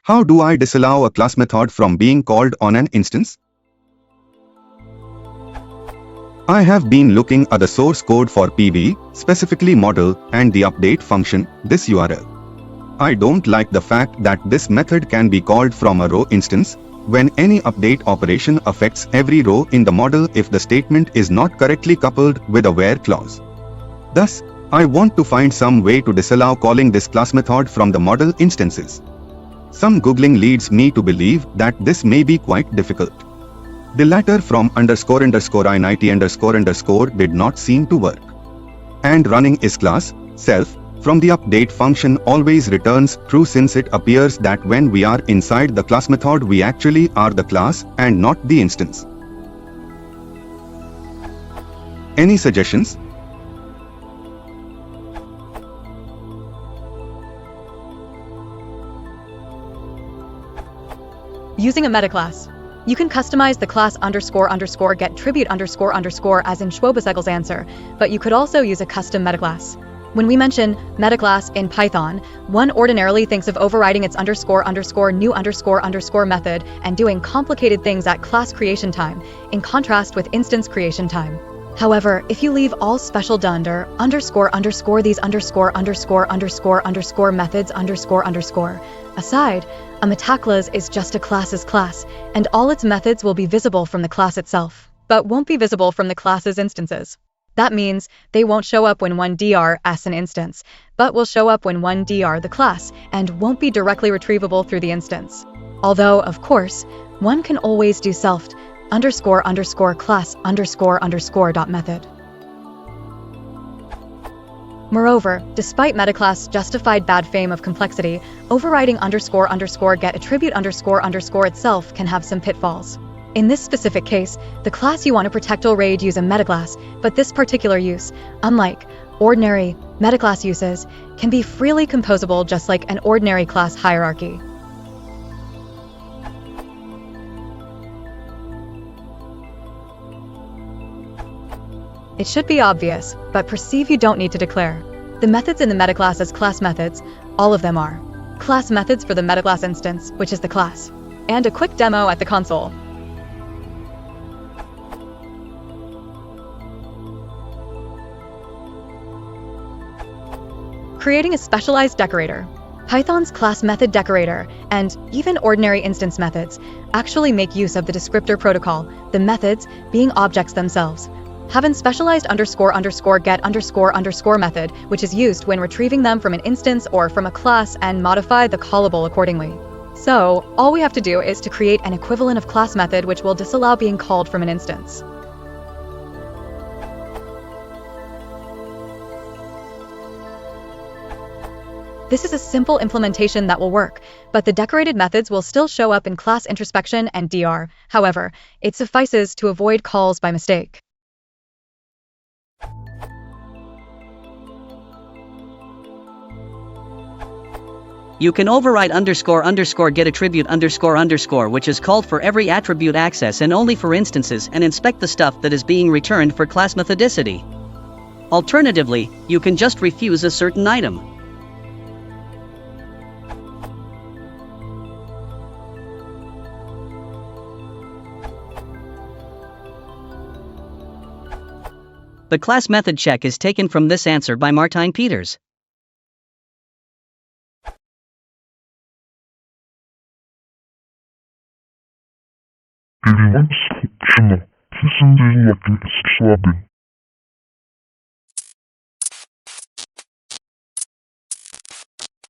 How do I disallow a class method from being called on an instance? I have been looking at the source code for peewee, specifically model, and the update function, this URL. I don't like the fact that this method can be called from a row instance, when any update operation affects every row in the model if the statement is not correctly coupled with a where clause. Thus, I want to find some way to disallow calling this class method from the model instances. Some googling leads me to believe that this may be quite difficult. The latter from __init__ did not seem to work. And running is class, self, from the update function always returns true since it appears that when we are inside the class method we actually are the class and not the instance. Any suggestions? Using a meta class. You can customize the class ___ get tribute ___ as in Schwobesegel's answer, but you could also use a custom meta class. When we mention meta class in Python, one ordinarily thinks of overriding its __new__ method and doing complicated things at class creation time, in contrast with instance creation time. However, if you leave all special dunder these methods aside, a metaclass is just a class's class, and all its methods will be visible from the class itself, but won't be visible from the class's instances. That means they won't show up when one dr as an instance, but will show up when one dr the class, and won't be directly retrievable through the instance. Although, of course, one can always do self __class__. Method. Moreover, despite metaclass justified bad fame of complexity, overriding __get attribute ___ itself can have some pitfalls. In this specific case, the class you want to protect will use a metaclass, but this particular use, unlike ordinary metaclass uses, can be freely composable just like an ordinary class hierarchy. It should be obvious, but perceive you don't need to declare. The methods in the metaclass as class methods, all of them are class methods for the metaclass instance, which is the class. And a quick demo at the console. Creating a specialized decorator. Python's class method decorator, and even ordinary instance methods, actually make use of the descriptor protocol, the methods being objects themselves. Have a specialized __get__ method, which is used when retrieving them from an instance or from a class and modify the callable accordingly. So, all we have to do is to create an equivalent of class method which will disallow being called from an instance. This is a simple implementation that will work, but the decorated methods will still show up in class introspection and dr. However, it suffices to avoid calls by mistake. You can override ___ get attribute ___, which is called for every attribute access and only for instances, and inspect the stuff that is being returned for class methodicity. Alternatively, you can just refuse a certain item. The class method check is taken from this answer by Martijn Peters. Переводится шину. Сисендей лаки слабый.